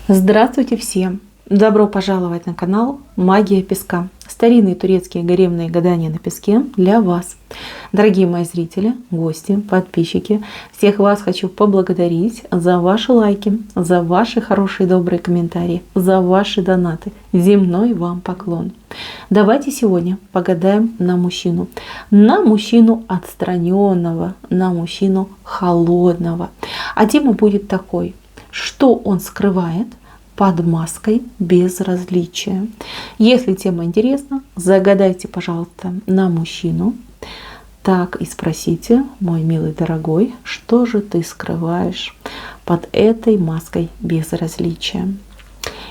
Здравствуйте всем! Добро пожаловать на канал Магия Песка. Старинные турецкие гаремные гадания на песке для вас. Дорогие мои зрители, гости, подписчики, всех вас хочу поблагодарить за ваши лайки, за ваши хорошие добрые комментарии, за ваши донаты. Земной вам поклон. Давайте сегодня погадаем на мужчину. На мужчину отстраненного, на мужчину холодного. А тема будет такой: что он скрывает под маской безразличия. Если тема интересна, загадайте, пожалуйста, на мужчину. Так и спросите: мой милый дорогой, что же ты скрываешь под этой маской безразличия?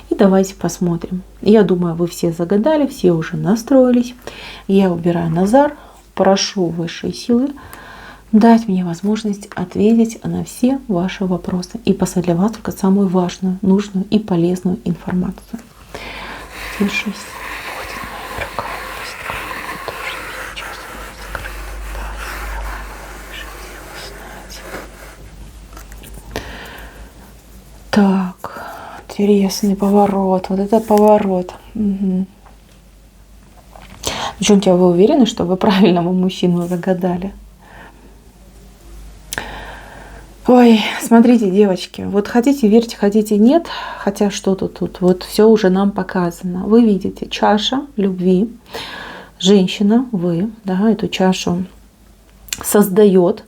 И давайте посмотрим. Я думаю, вы все загадали, все уже настроились. Я убираю Назар, прошу высшие силы дать мне возможность ответить на все ваши вопросы и послать для вас только самую важную, нужную и полезную информацию. Держись. Будет моим рукам. Так, интересный поворот. Вот это поворот. Угу. Причем вы уверены, что вы правильного мужчину загадали? Ой, смотрите, девочки, вот хотите верьте, хотите нет, хотя что-то тут, вот все уже нам показано. Вы видите, чаша любви, женщина, вы, да, эту чашу создает,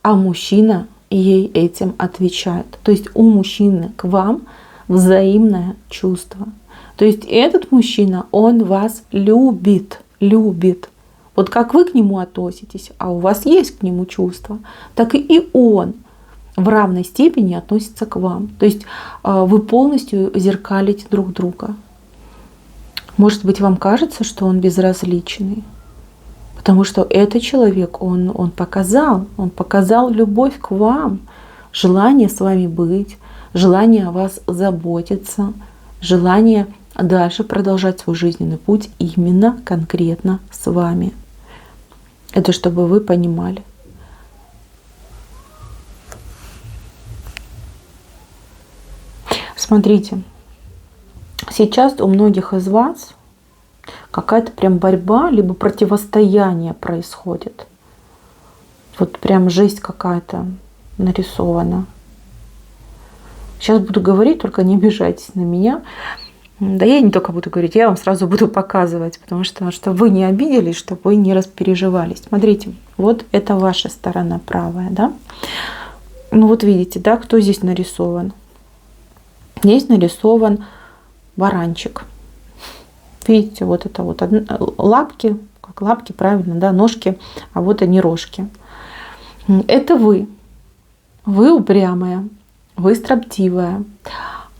а мужчина ей этим отвечает. То есть у мужчины к вам взаимное чувство. То есть этот мужчина, он вас любит, любит. Вот как вы к нему относитесь, а у вас есть к нему чувства, так и он в равной степени относится к вам. То есть вы полностью зеркалите друг друга. Может быть, вам кажется, что он безразличный, потому что этот человек, он показал любовь к вам, желание с вами быть, желание о вас заботиться, желание дальше продолжать свой жизненный путь именно конкретно с вами. Это чтобы вы понимали. Смотрите, сейчас у многих из вас какая-то прям борьба, либо противостояние происходит. Вот прям жесть какая-то нарисована. Сейчас буду говорить, только не обижайтесь на меня. Да я не только буду говорить, я вам сразу буду показывать, потому что чтобы вы не обиделись, чтобы вы не распереживались. Смотрите, вот это ваша сторона правая, да? Ну вот видите, да, кто здесь нарисован? Здесь нарисован баранчик. Видите, вот это вот лапки, как лапки, правильно, да, ножки, а вот они рожки. Это вы. Вы упрямая, вы строптивая,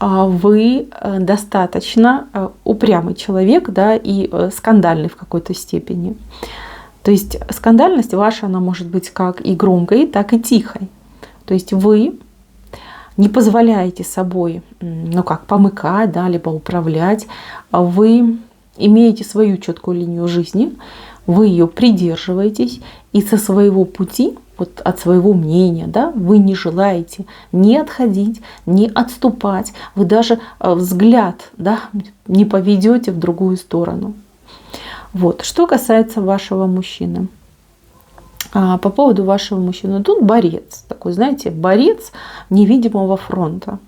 вы достаточно упрямый человек, да, и скандальный в какой-то степени. То есть скандальность ваша, она может быть как и громкой, так и тихой. То есть вы не позволяете собой, ну как, помыкать, да, либо управлять. Вы имеете свою четкую линию жизни, вы ее придерживаетесь, и со своего пути, вот от своего мнения, да, вы не желаете ни отходить, ни отступать. Вы даже взгляд, да, не поведете в другую сторону. Вот. Что касается вашего мужчины. По поводу вашего мужчины. Тут борец. Такой, знаете, борец невидимого фронта.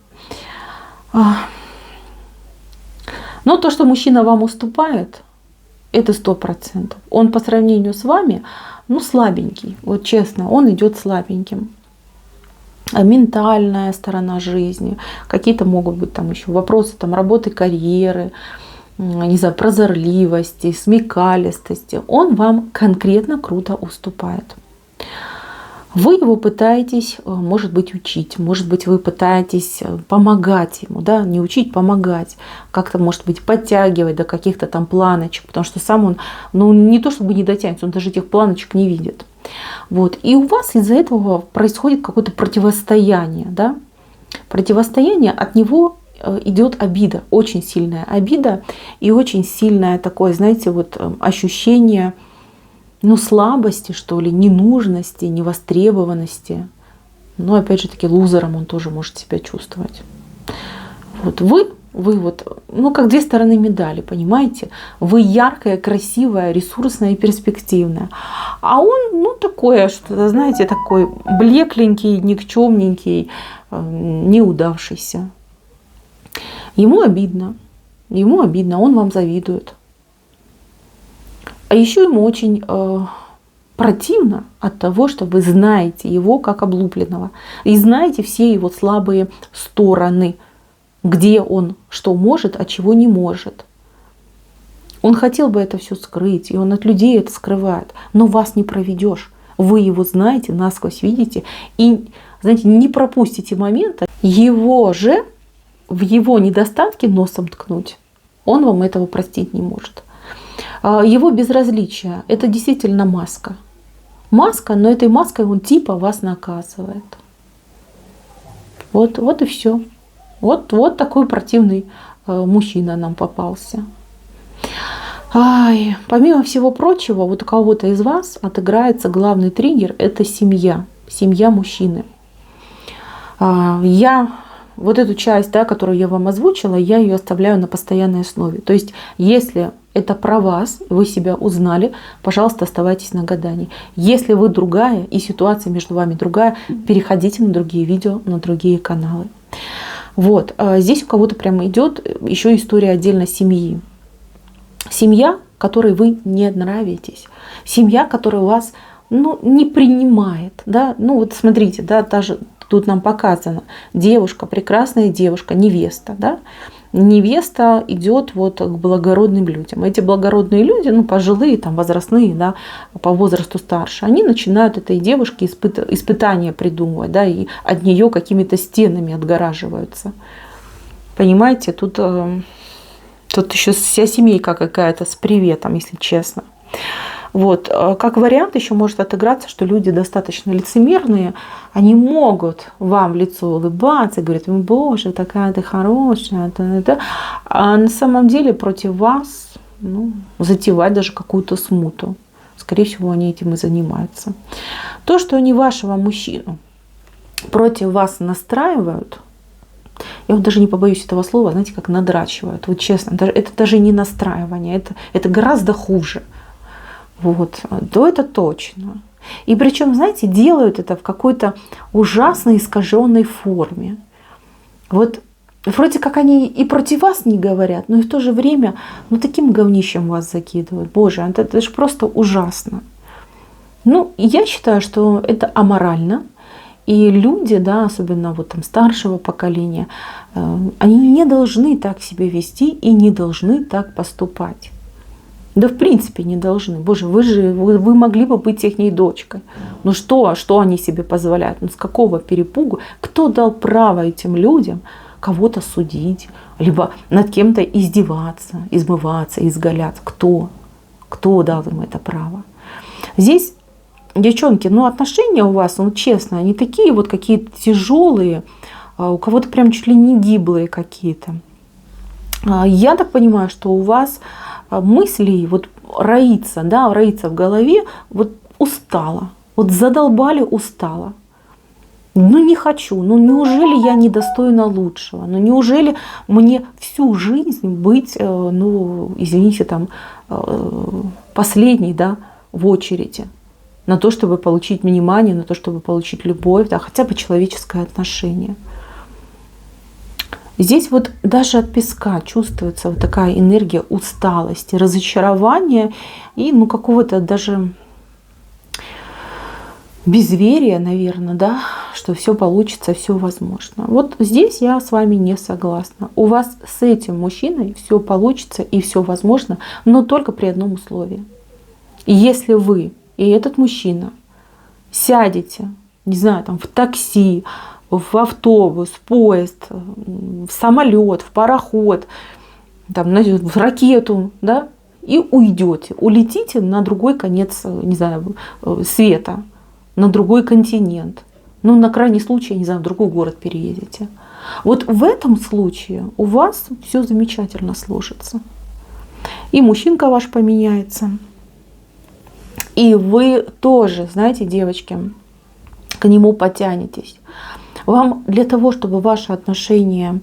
Но то, что мужчина вам уступает, это 100%. Он по сравнению с вами, ну, слабенький. Вот честно, он идет слабеньким. Ментальная сторона жизни. Какие-то могут быть там еще вопросы там, работы, карьеры, не знаю, прозорливости, смекалистости. Он вам конкретно круто уступает. Вы его пытаетесь, может быть, учить, может быть, вы пытаетесь помогать ему, да, не учить, помогать, как-то, может быть, подтягивать до каких-то там планочек, потому что сам он, ну, не то чтобы не дотянется, он даже этих планочек не видит. Вот. И у вас из-за этого происходит какое-то противостояние, да, противостояние, от него идет обида, очень сильная обида и очень сильное такое, знаете, вот ощущение, ну, слабости, что ли, ненужности, невостребованности. Но опять же таки лузером он тоже может себя чувствовать. Вот вы вот, ну, как две стороны медали, понимаете? Вы яркая, красивая, ресурсная и перспективная. А он, ну, такое, что, знаете, такой блекленький, никчемненький, неудавшийся. Ему обидно, он вам завидует. А еще ему очень противно от того, что вы знаете его как облупленного. И знаете все его слабые стороны, где он что может, а чего не может. Он хотел бы это все скрыть, и он от людей это скрывает. Но вас не проведешь. Вы его знаете, насквозь видите, и, знаете, не пропустите момента его же в его недостатке носом ткнуть. Он вам этого простить не может. Его безразличие – это действительно маска. Маска, но этой маской он типа вас наказывает. Вот и все. Вот такой противный мужчина нам попался. Ай, помимо всего прочего, вот у кого-то из вас отыграется главный триггер – это семья. Семья мужчины. Я вот эту часть, да, которую я вам озвучила, я ее оставляю на постоянной основе. То есть, если это про вас, вы себя узнали, пожалуйста, оставайтесь на гадании. Если вы другая и ситуация между вами другая, переходите на другие видео, на другие каналы. Вот, здесь у кого-то прямо идет еще история отдельно семьи. Семья, которой вы не нравитесь. Семья, которая вас, ну, не принимает. Да? Ну вот смотрите, да, даже тут нам показано. Девушка, прекрасная девушка, невеста. Да? Невеста идет вот к благородным людям. Эти благородные люди, ну, пожилые, там, возрастные, да, по возрасту старше, они начинают этой девушке испытания придумывать, да, и от нее какими-то стенами отгораживаются. Понимаете, тут еще вся семейка какая-то с приветом, если честно. Вот. Как вариант еще может отыграться, что люди достаточно лицемерные, они могут вам в лицо улыбаться, говорят: боже, такая ты хорошая, а на самом деле против вас, ну, затевать даже какую-то смуту. Скорее всего, они этим и занимаются. То, что они вашего мужчину против вас настраивают, я вот даже не побоюсь этого слова, знаете, как надрачивают. Вот честно, это даже не настраивание, это гораздо хуже. Вот, то это точно. И причем, знаете, делают это в какой-то ужасно искаженной форме. Вот вроде как они и против вас не говорят, но и в то же время, ну, таким говнищем вас закидывают. Боже, это же просто ужасно. Ну, я считаю, что это аморально. И люди, да, особенно вот там старшего поколения, они не должны так себя вести и не должны так поступать. Да в принципе не должны. Боже, вы могли бы быть ихней дочкой. Ну что они себе позволяют? Ну с какого перепугу? Кто дал право этим людям кого-то судить, либо над кем-то издеваться, измываться, изгаляться? Кто? Кто дал им это право? Здесь, девчонки, ну отношения у вас, ну честно, они такие вот какие-то тяжелые, у кого-то прям чуть ли не гиблые какие-то. Я так понимаю, что у вас мыслей вот роится в голове, вот устала, вот задолбали, устала. Ну не хочу, ну неужели я недостойна лучшего, ну неужели мне всю жизнь быть, ну извините, там последней, да, в очереди на то, чтобы получить внимание, на то, чтобы получить любовь, да, хотя бы человеческое отношение. Здесь вот даже от песка чувствуется вот такая энергия усталости, разочарования и, ну, какого-то даже безверия, наверное, да, что все получится, все возможно. Вот здесь я с вами не согласна. У вас с этим мужчиной все получится и все возможно, но только при одном условии. Если вы и этот мужчина сядете, не знаю, там в такси, в автобус, в поезд, в самолет, в пароход, там, в ракету, да, и уйдете, улетите на другой конец, не знаю, света, на другой континент. Ну, на крайний случай, не знаю, в другой город переедете. Вот в этом случае у вас все замечательно сложится. И мужчинка ваш поменяется. И вы тоже, знаете, девочки, к нему потянетесь. Вам для того, чтобы ваши отношения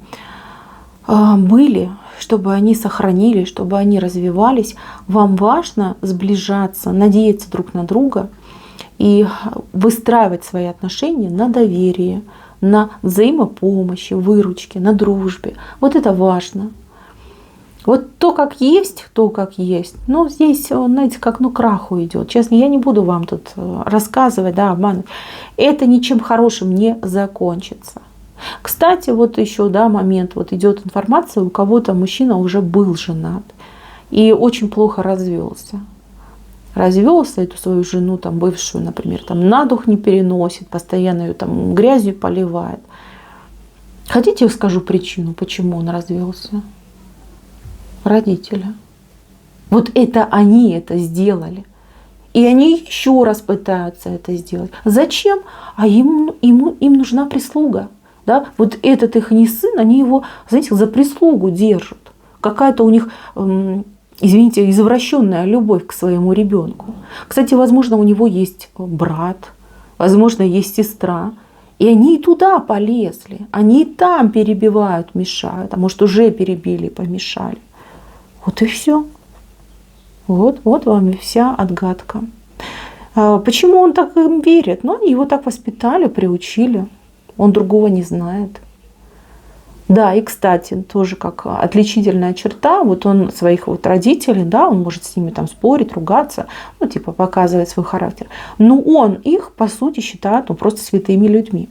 были, чтобы они сохранились, чтобы они развивались. Вам важно сближаться, надеяться друг на друга и выстраивать свои отношения на доверии, на взаимопомощи, выручке, на дружбе. Вот это важно. Вот то, как есть, то, как есть. Но здесь, знаете, как краху идет. Честно, я не буду вам тут рассказывать, да, обманывать. Это ничем хорошим не закончится. Кстати, вот еще, да, момент. Вот идет информация, у кого-то мужчина уже был женат и очень плохо развелся. Развелся, эту свою жену, там, бывшую, например, там, на дух не переносит, постоянно ее там грязью поливает. Хотите, я скажу причину, почему он развелся? Родители. Вот это они это сделали. И они еще раз пытаются это сделать. Зачем? А им нужна прислуга. Да? Вот этот их не сын, они его, знаете, за прислугу держат. Какая-то у них, извините, извращенная любовь к своему ребенку. Кстати, возможно, у него есть брат, возможно, есть сестра. И они и туда полезли. Они и там перебивают, мешают. А может, уже перебили, помешали. Вот и все. Вот вам и вся отгадка. Почему он так им верит? Ну, они его так воспитали, приучили. Он другого не знает. Да, и, кстати, тоже как отличительная черта, вот он своих вот родителей, да, он может с ними там спорить, ругаться, ну, типа показывать свой характер. Но он их, по сути, считает, просто святыми людьми.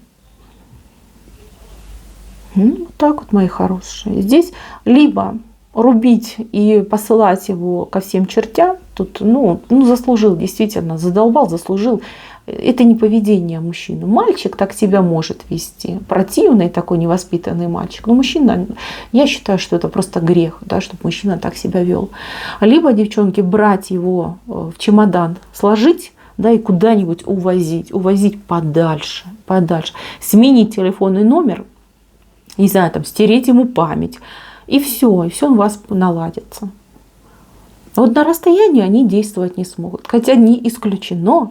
Вот так вот, мои хорошие. Здесь либо рубить и посылать его ко всем чертям, тут, заслужил, действительно, задолбал, заслужил. Это не поведение мужчины. Мальчик так себя может вести. Противный такой невоспитанный мальчик. Но мужчина, я считаю, что это просто грех, да, чтобы мужчина так себя вел. Либо, девчонки, брать его в чемодан, сложить, да, и куда-нибудь увозить подальше. Сменить телефонный номер, не знаю, там, стереть ему память. И все у вас наладится. Вот на расстоянии они действовать не смогут. Хотя не исключено,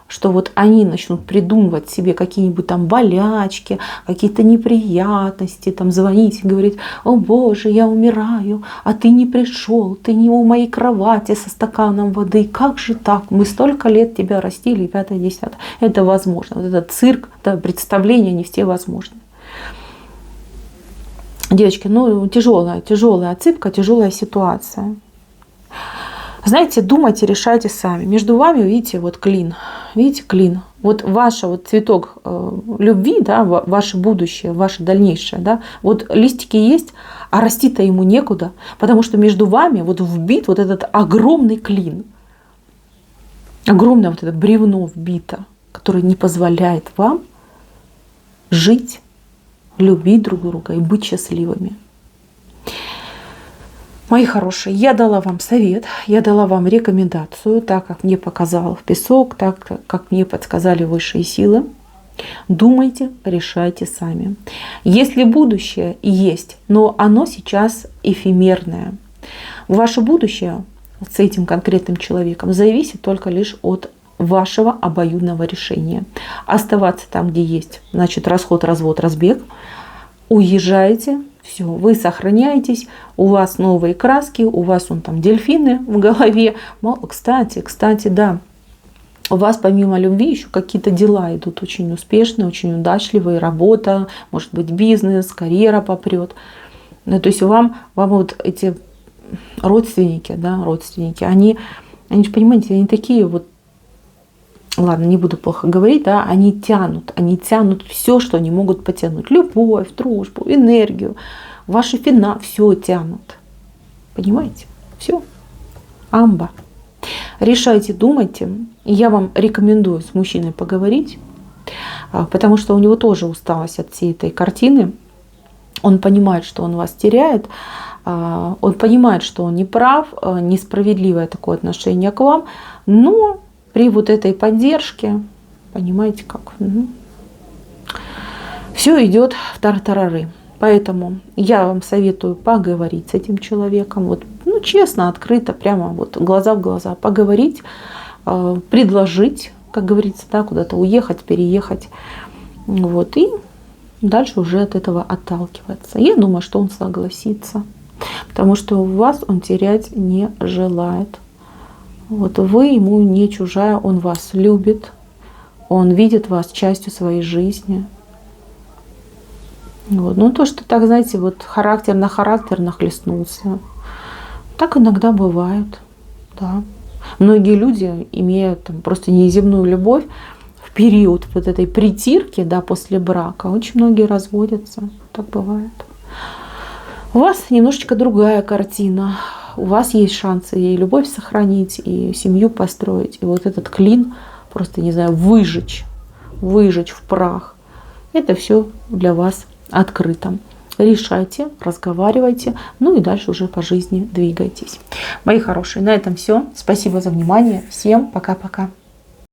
что вот они начнут придумывать себе какие-нибудь там болячки, какие-то неприятности, там звонить и говорить: о боже, я умираю, а ты не пришел, ты не у моей кровати со стаканом воды, как же так, мы столько лет тебя растили, 5-10. Это возможно. Вот этот цирк, да, представления не все возможны. Девочки, тяжелая отсыпка, тяжелая ситуация. Знаете, думайте, решайте сами. Между вами, видите, вот клин. Видите, клин. Вот ваш вот цветок любви, да, ваше будущее, ваше дальнейшее, да, вот листики есть, а расти-то ему некуда, потому что между вами вот вбит вот этот огромный клин. Огромное вот это бревно вбито, которое не позволяет вам жить, любить друг друга и быть счастливыми. Мои хорошие, я дала вам совет, я дала вам рекомендацию, так как мне показал песок, так как мне подсказали высшие силы. Думайте, решайте сами. Если будущее есть, но оно сейчас эфемерное, ваше будущее с этим конкретным человеком зависит только лишь от вашего обоюдного решения. Оставаться там, где есть, значит, расход, развод, разбег. Уезжаете, все, вы сохраняетесь, у вас новые краски, у вас там дельфины в голове. Кстати, да, у вас помимо любви еще какие-то дела идут очень успешные, очень удачливые, работа, может быть, бизнес, карьера попрет. То есть вам вот эти родственники, они же, понимаете, они такие вот, ладно, не буду плохо говорить, да, они тянут все, что они могут потянуть. Любовь, дружбу, энергию, ваши все тянут. Понимаете? Все. Амба. Решайте, думайте. И я вам рекомендую с мужчиной поговорить, потому что у него тоже усталость от всей этой картины. Он понимает, что он вас теряет. Он понимает, что он не прав, несправедливое такое отношение к вам. Но при вот этой поддержке, понимаете, как все идет в тартарары. Поэтому я вам советую поговорить с этим человеком, вот, честно, открыто, прямо вот глаза в глаза поговорить, предложить, как говорится, да, куда-то уехать, переехать, вот, и дальше уже от этого отталкиваться. Я думаю, что он согласится, потому что вас он терять не желает. Вот вы ему не чужая, он вас любит, он видит вас частью своей жизни. Вот. Ну то, что так, знаете, вот характер на характер нахлестнулся, так иногда бывает, да. Многие люди, имея там просто неземную любовь, в период вот этой притирки, да, после брака, очень многие разводятся. Так бывает. У вас немножечко другая картина. У вас есть шансы и любовь сохранить, и семью построить, и вот этот клин просто, не знаю, выжечь в прах. Это все для вас открыто. Решайте, разговаривайте, ну и дальше уже по жизни двигайтесь. Мои хорошие, на этом все. Спасибо за внимание. Всем пока-пока.